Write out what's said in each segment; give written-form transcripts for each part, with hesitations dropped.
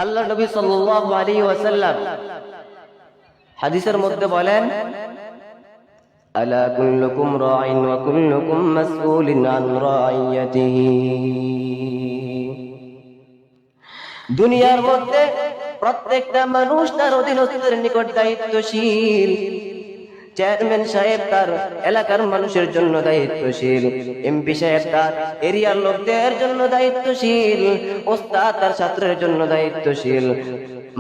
আল্লাহ নবী সাল্লাল্লাহু আলাইহি ওয়াসাল্লাম হাদিসের মধ্যে বলেন, আলা কুল্লুকুম রাইন ওয়া কুল্লুকুম মাসউলিন আন রাইয়াতিহি। দুনিয়ার মধ্যে প্রত্যেকটা মানুষ তার অধীনস্থের নিকট দায়িত্বশীল। চেয়ারম্যান সাহেব তার এলাকার মানুষের জন্য দায়িত্বশীল, এমপি সাহেব তার এরিয়ার লোকদের জন্য দায়িত্বশীল, ওস্তাদ তার ছাত্রের জন্য দায়িত্বশীল,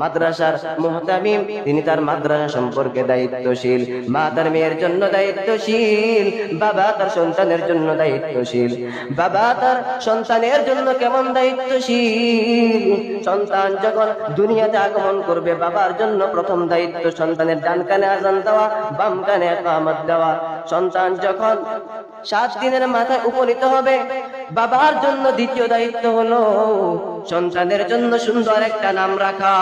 মাদ্রাসার মুহতামিম তিনি তার মাদ্রাসা সম্পর্কে দায়িত্বশীল, মা তার মেয়ের জন্য দায়িত্বশীল, বাবা তার সন্তানের জন্য দায়িত্বশীল। বাবা তার সন্তানের জন্য কেমন দায়িত্বশীল? সন্তান যখন দুনিয়াতে আগমন করবে, বাবার জন্য প্রথম দায়িত্ব সন্তানের ডান কানে আযান দেওয়া, বাম কানে ইকামত দেওয়া। সন্তান যখন 7 দিনের মাথায় উপনীত হবে, বাবার জন্য দ্বিতীয় দায়িত্ব হলো সন্তানের জন্য সুন্দর একটা নাম রাখা।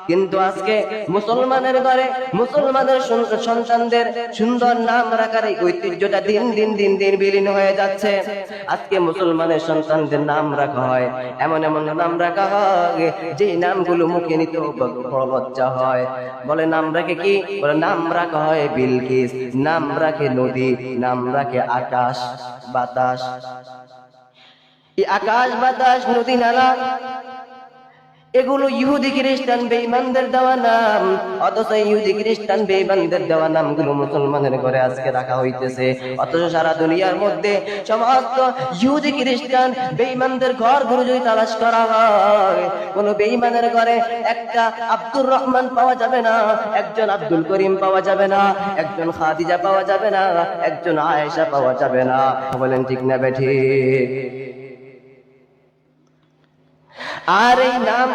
কিন্তু আজকে মুসলমানের ঘরে মুসলমানের সন্তানদের সুন্দর নাম রাখার এই ঐতিহ্যটা দিন দিন বিলীন হয়ে যাচ্ছে। আজকে মুসলমানের সন্তানদের নাম রাখা হয় এমন নাম রাখা হয় যে নামগুলো মুখে নিতে বড় লজ্জা হয়। বলে নাম রাখে কি? বলে নাম রাখা হয় বিলকিস, নাম রাখে নদী, নাম রাখে আকাশ বাতাস। এই আকাশ বাতাস নদী নালা এগুলো ইহুদি খ্রিস্টান বেঈমানদের দেওয়া নাম, অথচ ইহুদি খ্রিস্টান বেঈমানদের দেওয়া নামগুলো মুসলমানের ঘরে আজকে রাখা হইতেছে। অথচ সারা দুনিয়ার মধ্যে সমস্ত ইহুদি খ্রিস্টান বেঈমানদের ঘরগুলো যদি তালাশ করা হয়, কোন বেঈমানের ঘরে একটা আব্দুর রহমান পাওয়া যাবে না, একজন আব্দুল করিম পাওয়া যাবে না, একজন খাদিজা পাওয়া যাবে না, একজন আয়েশা পাওয়া যাবে না। বলেন ঠিক না বেঠিক? আর এই নাম,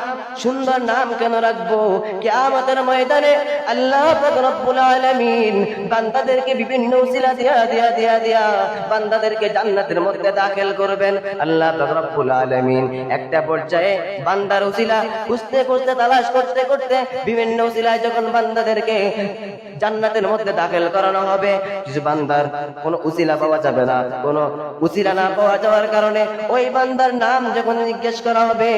সুন্দর নাম কেন রাখবো? কিয়ামতের ময়দানে আল্লাহ পাক রব্বুল আলামিন বান্দাদেরকে বিভিন্ন উসিলা দিয়া বান্দাদেরকে জান্নাতের মধ্যে দাখিল করবেন। আল্লাহ পাক রব্বুল আলামিন একটা পর্যায়ে বান্দার উসিলা খুঁজতে তালাশ করতে বিভিন্ন উসিলায় যখন বান্দাদেরকে জান্নাতের মধ্যে দাখিল করানো হবে, কিছু বান্দার কোনো উসিলা পাওয়া যাবে না। কোনো উসিলা না পাওয়া যাওয়ার কারণে ওই বান্দার নাম যখন জিজ্ঞেস করা হবে,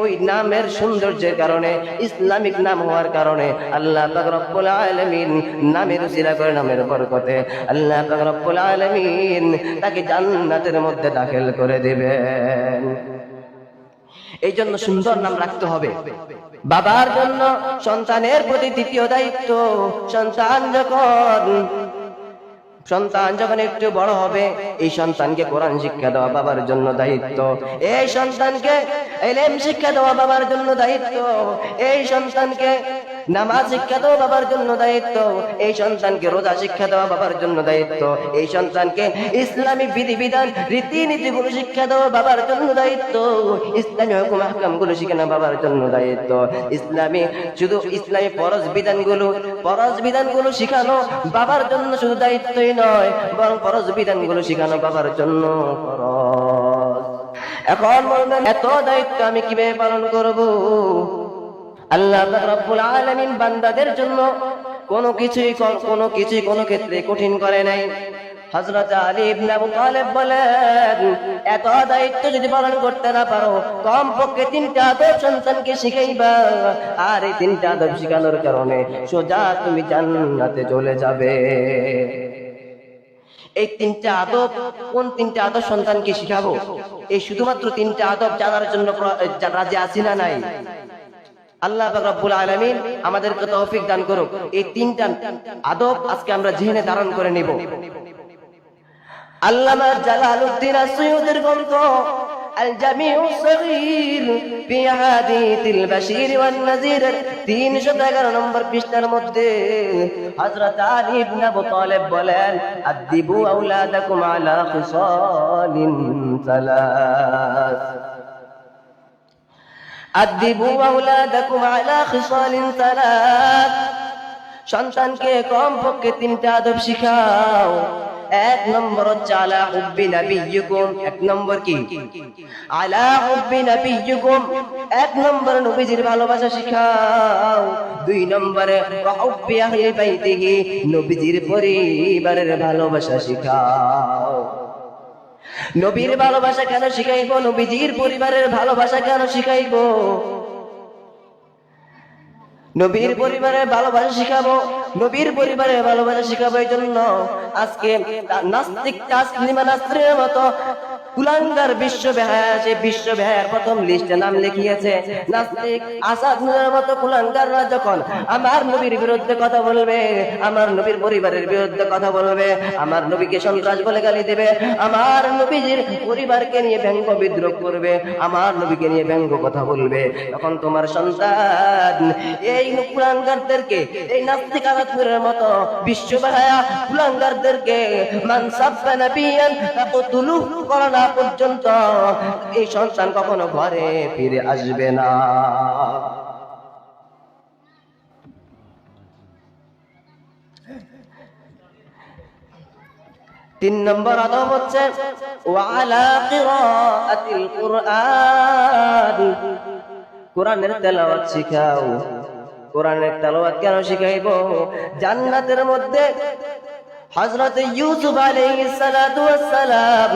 ওই নামের সৌন্দর্যের কারণে, ইসলামিক নাম হওয়ার কারণে আল্লাহ পাক রব্বুল আলামিন নামের উসিলা করে, নামের বরকতে আল্লাহ পাক রব্বুল আলামিন তাকে জান্নাতের মধ্যে দাখিল করে দিবেন। এই জন্য সুন্দর নাম রাখতে হবে। বাবার জন্য সন্তানের প্রতি দ্বিতীয় দায়িত্ব, সন্তান যখন একটু বড় হবে, এই সন্তানকে কোরআন শিক্ষা দেওয়া বাবার জন্য দায়িত্ব, এই সন্তানকে ইলম শিক্ষা দেওয়া বাবার জন্য দায়িত্ব, এই সন্তানকে নামাজ শিক্ষা দেওয়া বাবার জন্য দায়িত্ব, এই সন্তানকে রোজা শিক্ষা দেওয়া বাবার জন্য দায়িত্ব, এই সন্তানকে ইসলামী বিধিবিধান রীতিনীতিগুলো শিক্ষা দেওয়া বাবার জন্য দায়িত্ব, ইসলামী হুকুম আহকামগুলো শিখানো বাবার জন্য দায়িত্ব, শুধু ইসলামী ফরজ বিধানগুলো শিখানো বাবার জন্য শুধু দায়িত্বই নয়, বরং ফরজ বিধানগুলো শিখানো বাবার জন্য ফরজ। এখন বলবেন এত দায়িত্ব আমি কিভাবে পালন করব? আল্লাহ পাক রব্বুল আলামিন বান্দাদের জন্য কোনো কিছুই কোনো ক্ষেত্রে কঠিন করে নাই। হযরত আলী ইবনে আবু তালেব বলেন, এত দায়িত্ব যদি পালন করতে না পারো, কমপক্ষে 3টা আদব সন্তানকে শিখাইবা, আর এই 3টা আদব শিখানোর কারণে সোজা তুমি জান্নাতে চলে যাবে। এই 3টা আদব, কোন 3টা আদব সন্তানকে শিখাবো? এই শুধুমাত্র 3টা আদব জানার জন্য রাজি আছি না নাই? আল্লাহ পাক রব্বুল আলামিন আমাদেরকে তৌফিক দান করুক। এই 3টা আদব আজকে আমরা জিহনে ধারণ করে নিব। আল্লামা জালালউদ্দিন আসসুয়ুতির গ্রন্থ আল জামিউস সগীর ফি হাদিসিল বাশীর ওয়ান নাযীর 311 নম্বর পৃষ্ঠার মধ্যে হযরত আলী ইবনে আবু তালেব বলেন, আদিবু আওলাদাকুম আলা খিসালিন সালাস, আদিবু আওলাদাকুম আলা খিসালিন সালাস, সন্তানকে কমপক্ষে 3টা আদব শিখাও। 1 নম্বর হচ্ছে আলা হুব্বি নবিয়্যিকুম। 1 নম্বর কি? আলা হুব্বি নবিয়্যিকুম, 1 নম্বর নবীজির ভালোবাসা শিখাও। 2 নম্বরে হুব্বি আহলি বাইতিহি, নবীজির পরিবারের ভালোবাসা শিখাও। নবীর ভালোবাসা কেন শিখাইবো? নবীজির পরিবারের ভালোবাসা কেন শিখাইবো? নবীর পরিবারে ভালোবাসা শিখাবো, নবীর পরিবারে ভালোবাসা শিখাবো। এই জন্য আজকে নাস্তিক তাসলিমা নাসরিনের মতো কুলাঙ্গার বিশ্ব বেহায়া, সে বিশ্ব বেহায়ার প্রথম লিস্টে নাম লিখিয়েছে। নাস্তিক আসাদ নূরের মতো কুলাঙ্গাররা যখন আমার নবীর বিরুদ্ধে কথা বলবে, আমার নবীর পরিবারের বিরুদ্ধে কথা বলবে, আমার নবীকে সন্ত্রাস বলে গালি দেবে, আমার নবীর পরিবারকে নিয়ে ব্যঙ্গ বিদ্রোহ করবে, আমার নবীকে নিয়ে ব্যঙ্গ কথা বলবে, তখন তোমার সন্তান এই কুলাঙ্গারদেরকে, এই নাস্তিক আসাদ নূরের মতো বিশ্ব বেহায়া কুলাঙ্গারদেরকে মান সাব্বা নাবিয়ান ফাকতুলুহু করা না পর্যন্ত এই সন্তান কখনো ঘরে ফিরে আসবে না। তিন নম্বর আদব হচ্ছে ওয়ালা কিরাআতিল কুরআন, কোরআনের তেলাওয়াত শিখাও। কোরআনের তেলাওয়াত কেন শিখাইব? জান্নাতের মধ্যে হযরত ইউসুফ আলাইহিস সালাতু ওয়াস সালাম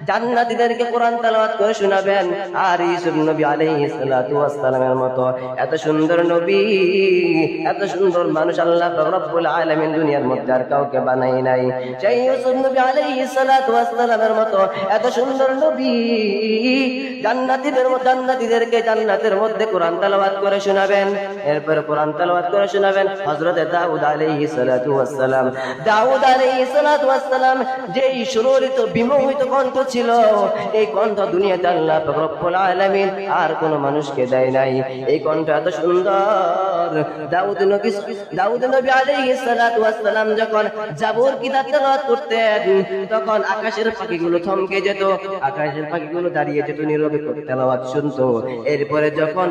জান্নাতীদেরকে কোরআন তেলাওয়াত করে শোনাবেন। আর ইউসুফ নবী আলাইহিস সালাতু ওয়াস সালামের মতো এত সুন্দর নবী, এত সুন্দর মানুষ আল্লাহ পাক রব্বুল আলামিন দুনিয়ার মধ্যে আর কাউকে বানাই নাই। সেই ইউসুফ নবী আলাইহিস সালাতু ওয়াস সালামের মতো এত সুন্দর নবী জান্নাতীদেরকে জান্নাতের মধ্যে কোরআন তেলাওয়াত করে শোনাবেন। এরপর কোরআন তেলাওয়াত করে শোনাবেন হযরত দাউদ আলাইহিস সালাতু ওয়াস সালাম। দাউদ আলাইহিস সালাতু ওয়াস সালাম যেই সুররিত বিমোহিত কণ্ঠ ছিল, এই কণ্ঠ দুনিয়াতে আল্লাহ পাক রব্বুল আলামিন আর কোন মানুষকে দেয় নাই। এই কণ্ঠ এত সুন্দর। দাউদ নবী আলাইহিস সালাতু ওয়াস সালাম যখন জাবুর কিতাব তেলাওয়াত করতেন, তখন আকাশের পাখিগুলো থমকে যেত, আকাশের পাখিগুলো দাঁড়িয়ে যেত, নীরবে তেলাওয়াত শুনতো। এরপরে যখন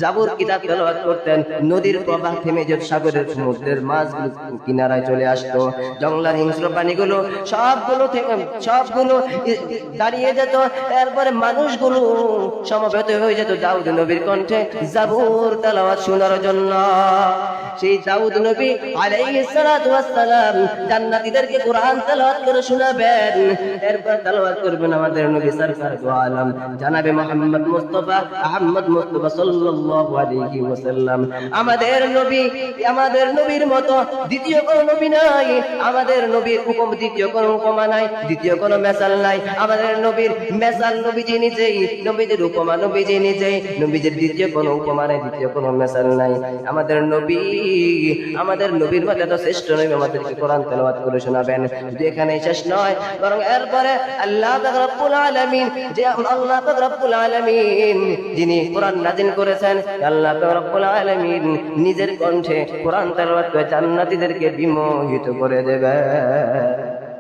জাবুর কিতাব তেলাওয়াত করতেন, নদীর প্রবাহ থেমে যেত, সাগরের সমুদ্রের মাছগুলো কিনারায় চলে আসতো, জঙ্গলার হিংস্র প্রাণীগুলো সবগুলো দাঁড়িয়ে যেত। এরপরে মানুষগুলো সমবেত হয়ে যেত দাউদ নবীর কণ্ঠে জাবুর তেলাওয়াত শোনার জন্য। সেই দাউদ নবী আলাইহিস সালাতু ওয়াস সালাম জান্নাতীদেরকে কোরআন তেলাওয়াত করে শোনাবেন। এরপর তেলাওয়াত করবেন আমাদের নবী সরকার দু আলম জনাবে মুহাম্মদ মুস্তাফা আহমদ মুস্তাফা সাল্লাল্লাহু আলাইহি ওয়াসাল্লাম। আমাদের নবীর মতো দ্বিতীয় কোনো নবী নাই, আমাদের নবীর হুকুম দ্বিতীয় কোনো উপমা নাই, দ্বিতীয় কোনো মেসাল নাই। আমাদের নবীর মেসাল নবীজি নিজেই, নবীজির উপমা নবীজি নিজেই, নবীজির দ্বিতীয় কোনো উপমা নাই, দ্বিতীয় কোনো মেসাল নাই। আমাদের নবীর মতো এত শ্রেষ্ঠ নবী আমাদেরকে কোরআন তেলাওয়াত করে শোনাবেন। শুধু এখানেই শেষ নয়, বরং এরপরে আল্লাহ পাক রব্বুল আলামিন, যে আল্লাহ পাক রব্বুল আলামিন যিনি কোরআন নাযিল করেছেন, আল্লাহ পাক রব্বুল আলামিন নিজের কণ্ঠে কোরআন তেলাওয়াত করে জান্নাতীদেরকে বিমোহিত করে দেবে।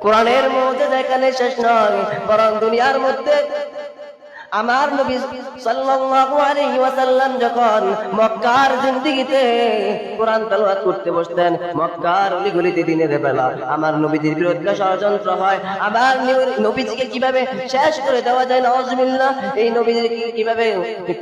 কোরআনের মুজিজা এখানে শেষ নয়, বরং দুনিয়ার মধ্যে আমার নবী সাল্লাল্লাহু আলাইহি ওয়াসাল্লাম যখন মক্কার জিন্দেগিতে কোরআন তেলাওয়াত করতে বসতেন, মক্কার অলিগলিতে দিনের বেলা আমার নবীজির বিরুদ্ধে ষড়যন্ত্র হয়। আমার নবীজিকে কিভাবে শেষ করে দেওয়া যায়, নাউজুবিল্লাহ, এই নবীজিকে কিভাবে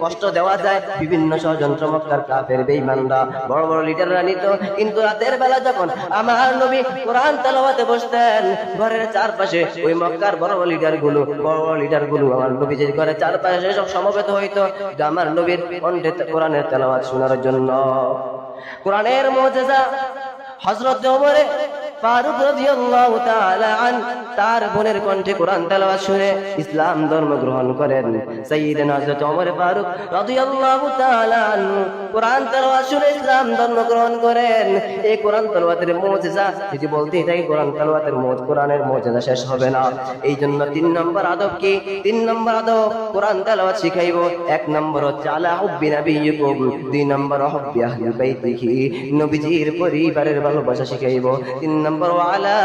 কষ্ট দেওয়া যায়, বিভিন্ন ষড়যন্ত্র মক্কার কাফের বেঈমানরা বড় বড় লিডাররা নিত। কিন্তু রাতের বেলা যখন আমার নবী কোরআন তেলাওয়াতে বসতেন, ঘরের চারপাশে ওই মক্কার বড় বড় লিডারগুলো আমার নবীজির ঘরে চারপাশে সব সমবেত হইতো আমার নবীর কণ্ঠে কোরআনের তেলাওয়াত শোনার জন্য। কোরআনের মুজিজা হযরত ওমর ফারুক রাদিয়াল্লাহু তাআলা আন তার বোনের কণ্ঠে কোরআন তেলাওয়াত শুনে ইসলাম ধর্ম গ্রহণ করেন। সাইয়্যিদনা হযরত ওমর ফারুক রাদিয়াল্লাহু তাআলা আন কোরআন তেলাওয়াত শুনে ইসলাম ধর্ম গ্রহণ করেন। এই কোরআন তেলাওয়াতের মুজিজা যদি বলতেই থাকি, কোরআনের মুজিজা শেষ হবে না। এই জন্য 3 নম্বর আদব কি? 3 নম্বর আদব কোরআন তেলাওয়াত শিখাইব। 1 নম্বর হচ্ছে আলা হুব্বি নাবিয়্যিকুম, 2 নম্বর হুব্বি আহলি বাইতিহি, নবীজির পরিবারের ভালোবাসা শিখাইব। 3 নম্বর আলা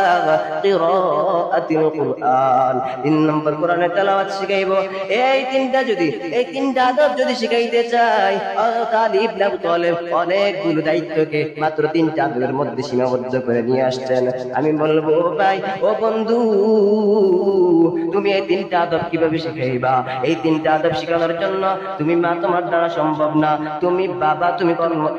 কিরাআতিল কুরআন, 3 নম্বর কোরআনের তেলাওয়াত শিখাইব। এই তিনটা আদব যদি শিখাইতে চাই, তাহলে ইবনে আবু তালেব অনেকগুলো দায়িত্বকে মাত্র 3টা আদবের মধ্যে সীমাবদ্ধ করে নিয়ে আসছেন। আমি বলবো ভাই ও বন্ধু, তুমি এই 3টা আদব কিভাবে শিখাইবা? এই 3টা আদব শেখানোর জন্য তুমি মা, তোমার দ্বারা সম্ভব না, তুমি বাবা, তুমি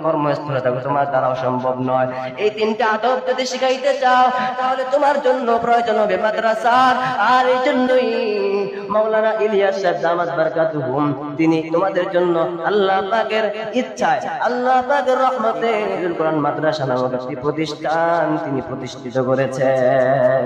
কর্মস্থলে থাকো, তোমার দ্বারাও সম্ভব নয়। এই 3টা আদব যদি শিখাইতে চাও তাহলে তোমার জন্য প্রয়োজন হবে মাদ্রাসার। আর এই জন্যই মাওলানা ইলিয়াস সাহেব দামাত বারকাতুহুম তিনি তোমাদের জন্য আল্লাহ পাকের ইচ্ছায়, আল্লাহ পাকের রহমতে কোরআন মাদ্রাসা নামক একটি প্রতিষ্ঠান তিনি প্রতিষ্ঠিত করেছেন।